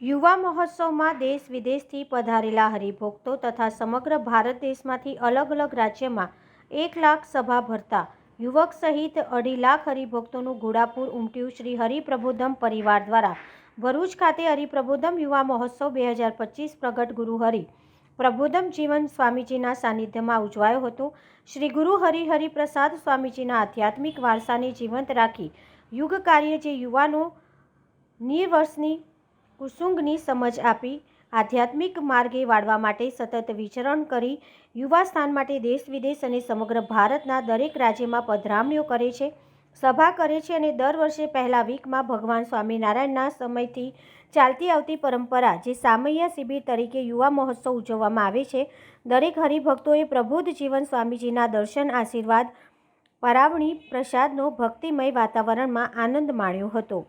યુવા મહોત્સવમાં દેશ વિદેશથી પધારેલા હરિભક્તો તથા સમગ્ર ભારત દેશમાંથી અલગ અલગ રાજ્યમાં 1 લાખ સભા ભરતા યુવક સહિત 2.5 લાખ હરિભક્તોનું ઘોડાપુર ઉમટ્યું. શ્રી હરિપ્રબોધમ પરિવાર દ્વારા ભરૂચ ખાતે હરિપ્રબોધમ યુવા મહોત્સવ 2025 પ્રગટ ગુરુ હરિ પ્રબોધમ જીવન સ્વામીજીના સાનિધ્યમાં ઉજવાયો હતો. શ્રી ગુરુ હરિપ્રસાદ સ્વામીજીના આધ્યાત્મિક વારસાને જીવંત રાખી યુગ કાર્ય જે યુવાનો નિર્વસની કુસુંગની સમજ આપી આધ્યાત્મિક માર્ગે વાળવા માટે સતત વિચરણ કરી યુવા સ્થાન માટે દેશ વિદેશ અને સમગ્ર ભારતના દરેક રાજ્યમાં પધરામણીઓ કરે છે, સભા કરે છે અને દર વર્ષે પહેલા વીકમાં ભગવાન સ્વામિનારાયણના સમયથી ચાલતી આવતી પરંપરા જે સામૈયા શિબિર તરીકે યુવા મહોત્સવ ઉજવવામાં આવે છે. દરેક હરિભક્તોએ પ્રબુદ્ધ જીવન સ્વામીજીના દર્શન, આશીર્વાદ, પરાવણી પ્રસાદનો ભક્તિમય વાતાવરણમાં આનંદ માણ્યો હતો.